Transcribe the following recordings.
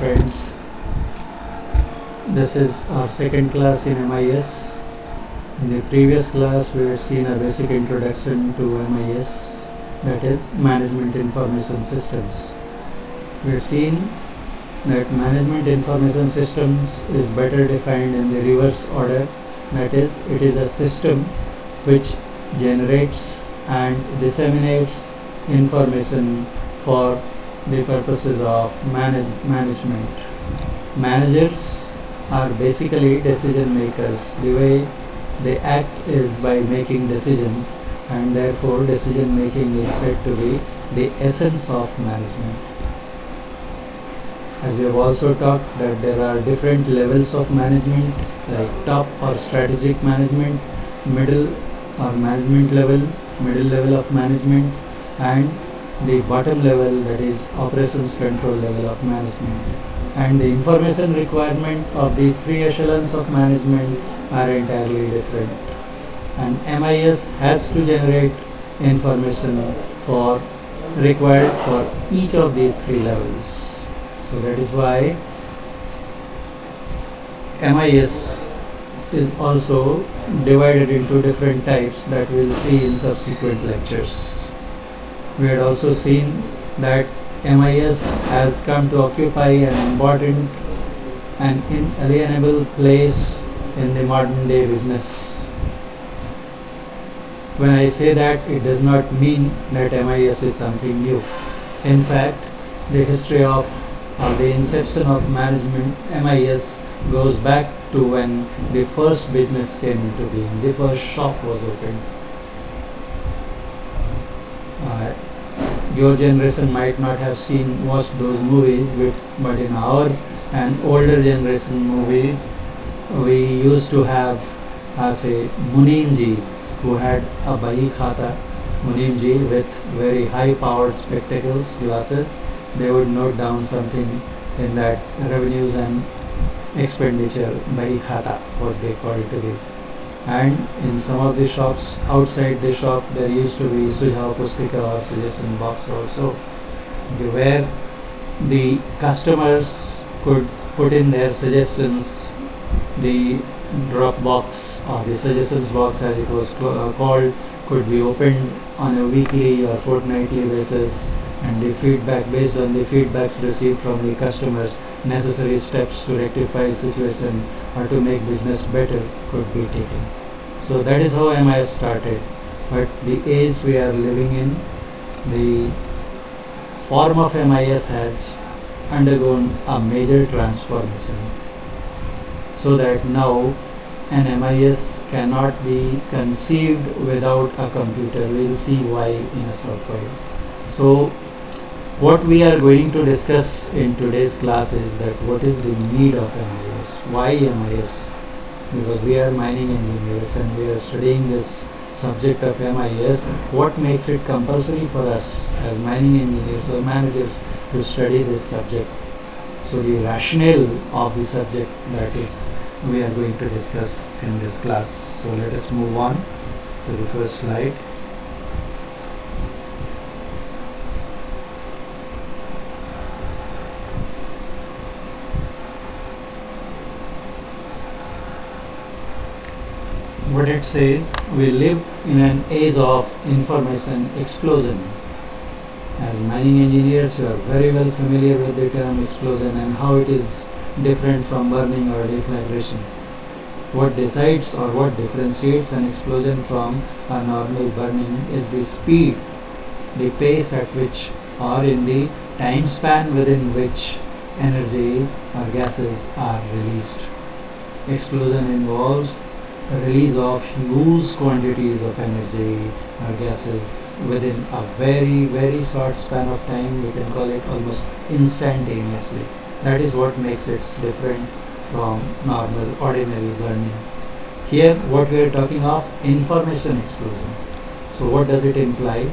friends. This is our second class in MIS. In the previous class, we had seen a basic introduction to MIS, that is Management Information Systems. We had seen that Management Information Systems is better defined in the reverse order, that is, it is a system which generates and disseminates information for the purposes of management. Managers are basically decision makers. The way they act is by making decisions, and therefore decision making is said to be the essence of management. As we have also talked that there are different levels of management, like top or strategic management, middle or management level, middle level of management, and the bottom level, that is operations control level of management. And the information requirement of these three echelons of management are entirely different. And MIS has to generate information required for each of these three levels. So that is why MIS is also divided into different types that we'll see in subsequent lectures. We had also seen that MIS has come to occupy an important and inalienable place in the modern day business. When I say that, it does not mean that MIS is something new. In fact, the history of or the inception of management MIS goes back to when the first business came into being, the first shop was opened. Your generation might not have watched those movies, but in our and older generation movies, we used to have, say, Munimjis who had a Bahi Khata, Munimji with very high-powered spectacles, glasses. They would note down something in that revenues and expenditure, Bahi Khata, what they call it to be. And in some of the shops, outside the shop, there used to be Sujhav Pustika or suggestion box also, where the customers could put in their suggestions. The drop box or the suggestions box, as it was called, could be opened on a weekly or fortnightly basis, and the feedback, based on the feedbacks received from the customers, necessary steps to rectify the situation or to make business better could be taken. So that is how MIS started. But the age we are living in, the form of MIS has undergone a major transformation, so that now an MIS cannot be conceived without a computer. We will see why in a short while. So what we are going to discuss in today's class is that what is the need of MIS? Why MIS? Because we are mining engineers and we are studying this subject of MIS. What makes it compulsory for us as mining engineers or managers to study this subject? So the rationale of the subject, that is, we are going to discuss in this class. So let us move on to the first slide. What it says, we live in an age of information explosion. As mining engineers, you are very well familiar with the term explosion and how it is different from burning or deflagration. What decides or what differentiates an explosion from a normal burning is the speed, the pace at which, or in the time span within which energy or gases are released. Explosion involves the release of huge quantities of energy or gases within a very, very short span of time. We can call it almost instantaneously. That is what makes it different from normal, ordinary burning. Here, what we are talking of, information explosion. So what does it imply?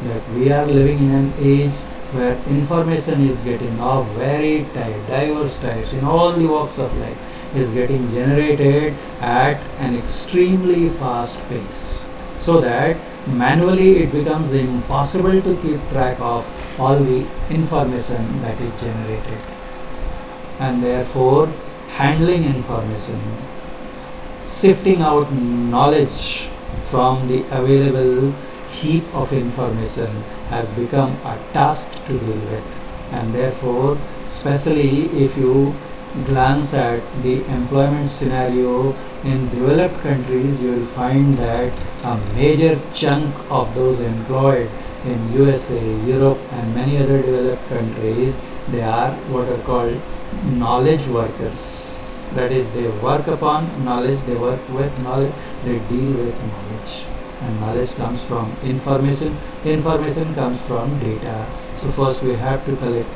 That we are living in an age where information is getting of very diverse types in all the walks of life, is getting generated at an extremely fast pace, so that manually it becomes impossible to keep track of all the information that is generated. and therefore handling information, sifting out knowledge from the available heap of information has become a task to deal with. And therefore, especially if you glance at the employment scenario in developed countries, you will find that a major chunk of those employed in USA, Europe and many other developed countries, they are what are called knowledge workers. That is, they work upon knowledge, they work with knowledge, they deal with knowledge. And knowledge comes from information, information comes from data. So first we have to collect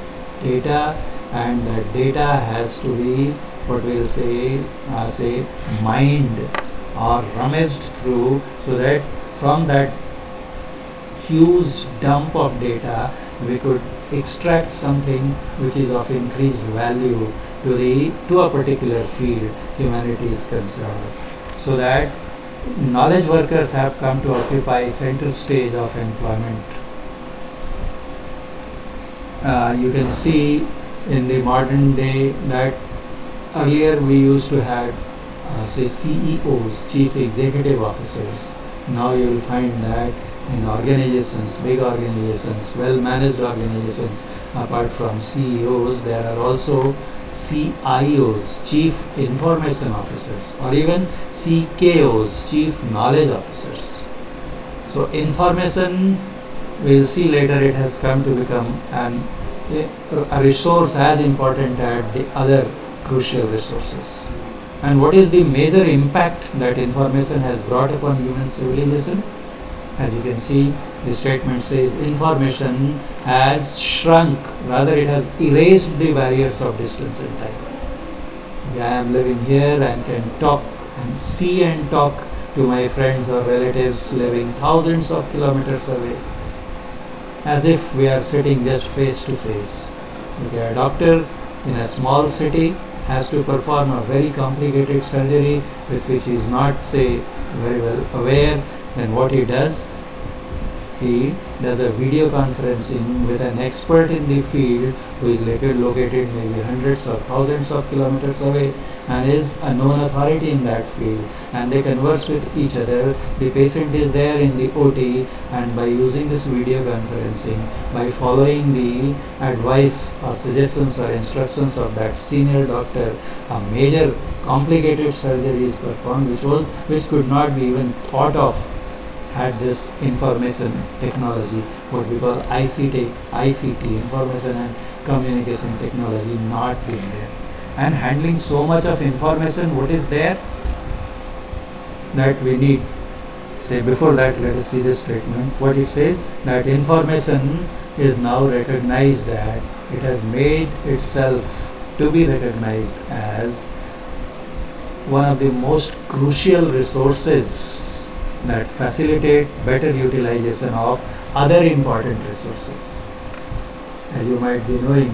data, and that data has to be what we'll say mined or rummaged through, so that from that huge dump of data we could extract something which is of increased value to a particular field humanity is concerned. So that knowledge workers have come to occupy central stage of employment. You can see in the modern day that earlier we used to have say CEOs, chief executive officers. Now you will find that in organizations, big organizations, well managed organizations, apart from CEOs, there are also CIOs, chief information officers, or even CKOs, chief knowledge officers. So information, we'll see later, it has come to become a resource as important as the other crucial resources. And what is the major impact that information has brought upon human civilization? As you can see, the statement says information has shrunk, rather it has erased the barriers of distance and time. I am living here and can talk and see and talk to my friends or relatives living thousands of kilometers away, as if we are sitting just face to face. Okay, a doctor in a small city has to perform a very complicated surgery with which he is not, say, very well aware. Then what he does a video conferencing with an expert in the field who is located maybe hundreds or thousands of kilometers away and is a known authority in that field, and they converse with each other. The patient is there in the OT, and by using this video conferencing, by following the advice or suggestions or instructions of that senior doctor, a major complicated surgery is performed which could not be even thought of had this information technology, what we call ICT, information and communication technology, not been there. And handling so much of information, what is there that we need? Say, before that, let us see this statement. What it says, that information is now recognized, that it has made itself to be recognized as one of the most crucial resources that facilitate better utilization of other important resources. As you might be knowing,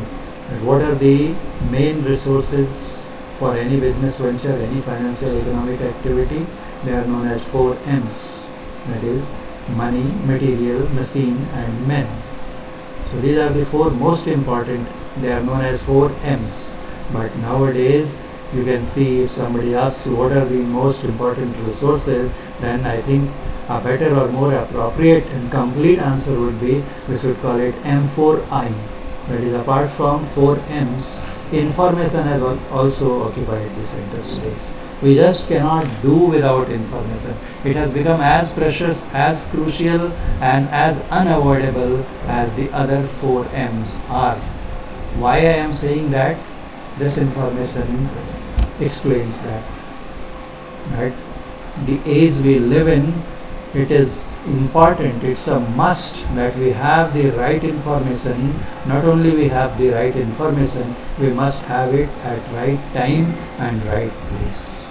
that what are the main resources for any business venture, any financial economic activity? They are known as 4 M's, that is money, material, machine and men. So these are the 4 most important, they are known as 4 M's. But nowadays you can see, if somebody asks you what are the most important resources, then I think a better or more appropriate and complete answer would be, we should call it M4I. That is, apart from 4 M's, information has also occupied the center stage. We just cannot do without information. It has become as precious, as crucial and as unavoidable as the other 4 M's are. Why I am saying that? This information explains that. Right? The age we live in, it is important, it's a must that we have the right information. Not only we have the right information, we must have it at right time and right place.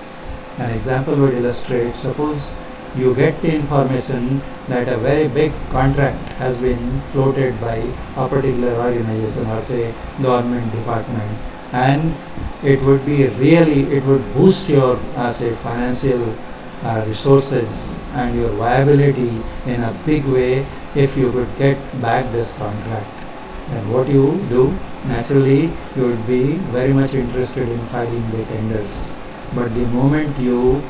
An example would illustrate, suppose you get the information that a very big contract has been floated by a particular organization or say government department, and it would boost your say financial resources and your viability in a big way if you could get back this contract. And what you do, naturally, you would be very much interested in filing the tenders. But the moment you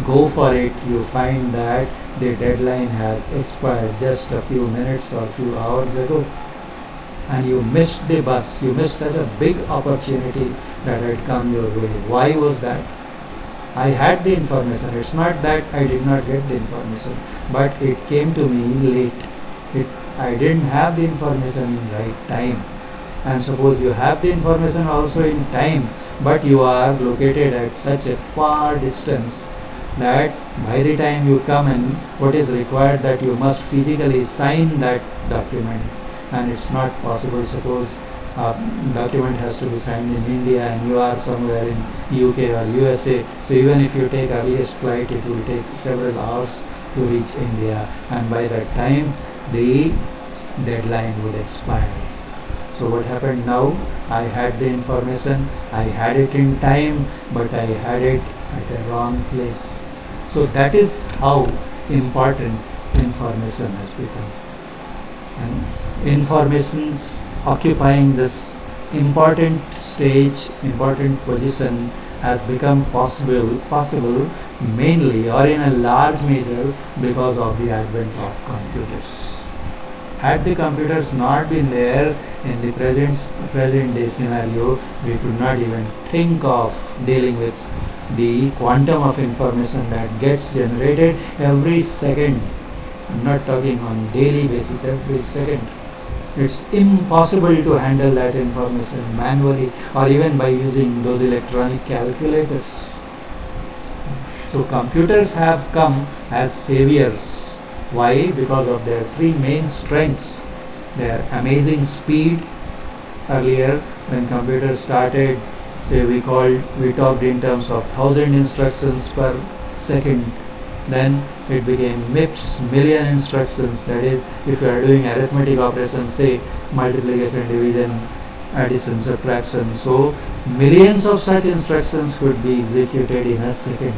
go for it, you find that the deadline has expired just a few minutes or few hours ago, and you missed the bus. You missed such a big opportunity that had come your way. Why was that? I had the information. It's not that I did not get the information, but it came to me late. I didn't have the information in right time. And suppose you have the information also in time, but you are located at such a far distance that by the time you come in, what is required that you must physically sign that document, and it's not possible. Suppose document has to be signed in India and you are somewhere in UK or USA, so even if you take earliest flight, it will take several hours to reach India, and by that time the deadline would expire. So what happened now? I had the information, I had it in time, but I had it at a wrong place. So that is how important information has become. And information's occupying this important stage, important position has become possible mainly or in a large measure because of the advent of computers. Had the computers not been there in the present day scenario, we could not even think of dealing with the quantum of information that gets generated every second. I'm not talking on daily basis, every second. It's impossible to handle that information manually or even by using those electronic calculators. So computers have come as saviors. Why? Because of their three main strengths. Their amazing speed. Earlier, when computers started, say we talked in terms of 1,000 instructions per second. Then it became MIPS, million instructions. That is, if you are doing arithmetic operations, say multiplication, division, addition, subtraction, so millions of such instructions could be executed in a second.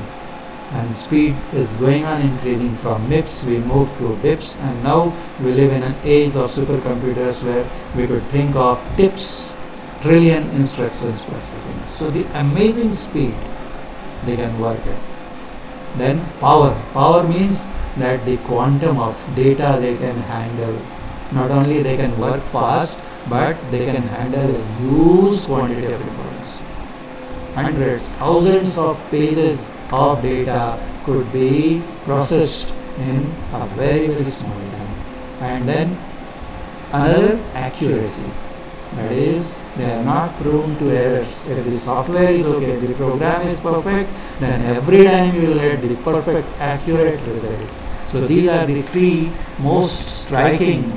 And speed is going on increasing. From MIPS we moved to BIPS, and now we live in an age of supercomputers where we could think of TIPS, trillion instructions per second. So the amazing speed they can work at. Then power means that the quantum of data they can handle. Not only they can work fast, but they can handle a huge quantity of information. Hundreds, thousands of pages of data could be processed in a very, very small time. And then another, accuracy. That is, they are not prone to errors. If the software is okay, if the program is perfect, then every time you will get the perfect, accurate result. So these are the three most striking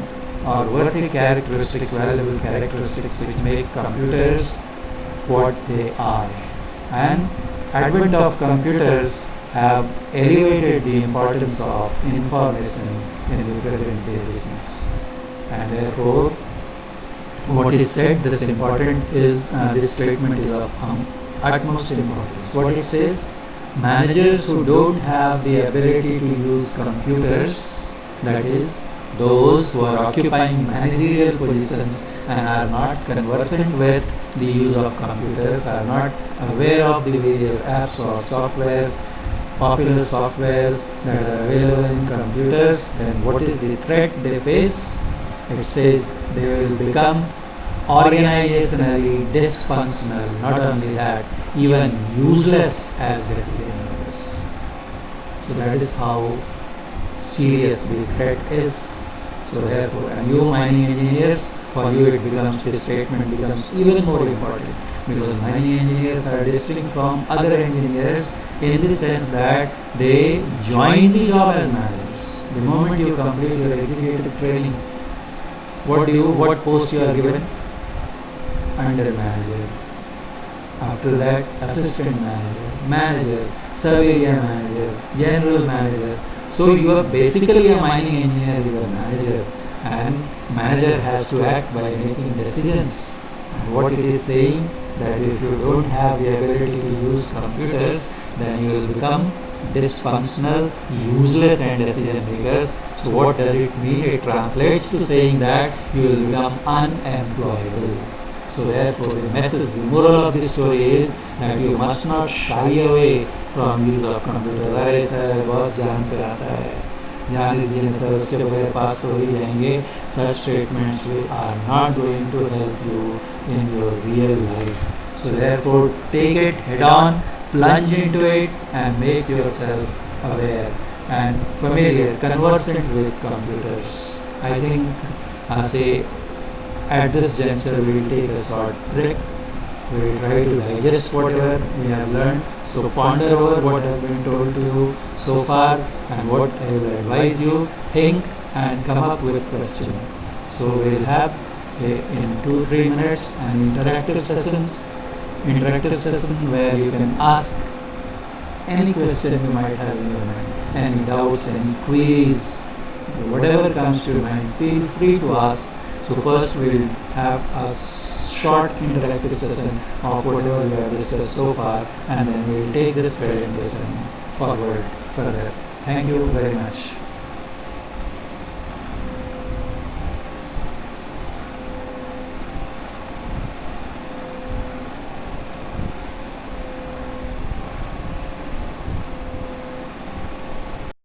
or worthy characteristics, valuable characteristics which make computers what they are. And advent of computers have elevated the importance of information in the present day business. And therefore, what is said, this important is this statement is of utmost importance. What it says, managers who don't have the ability to use computers, that is, those who are occupying managerial positions and are not conversant with the use of computers, are not aware of the various apps or software, popular softwares that are available in computers, then what is the threat they face? It says they will become organizationally dysfunctional. Not only that, even useless as decision makers. So that is how serious the threat is. So therefore, and you mining engineers, for you it becomes, this statement becomes even more important, because mining engineers are distinct from other engineers in the sense that they join the job as managers. The moment you complete your executive training, what post you are given? Under manager. After that, assistant manager, survey area manager, general manager. So you are basically a mining engineer, you are a manager, and manager has to act by making decisions. And what it is saying, that if you don't have the ability to use computers, then you will become dysfunctional, useless and decision makers. So what does it mean? It translates to saying that you will become unemployable. So therefore the message, the moral of this story is that you must not shy away from use of computer. अरे sir बहुत जान पे आता है, जान दीजिए sir, उसके बगैर पास हो ही जाएंगे. Such statements are not going to help you in your real life. So therefore take it head on, plunge into it and make yourself aware and familiar, conversant with computers. I think say at this juncture we will take a short break. We will try to digest whatever we have learned. So ponder over what has been told to you so far and what I will advise you. Think and come up with questions. So we will have say in 2-3 minutes an interactive session where you can ask any question you might have in your mind, any doubts, any queries, whatever comes to your mind, feel free to ask. So first we will have a short interactive session of whatever we have discussed so far, and then we will take this presentation forward further. Thank you very much.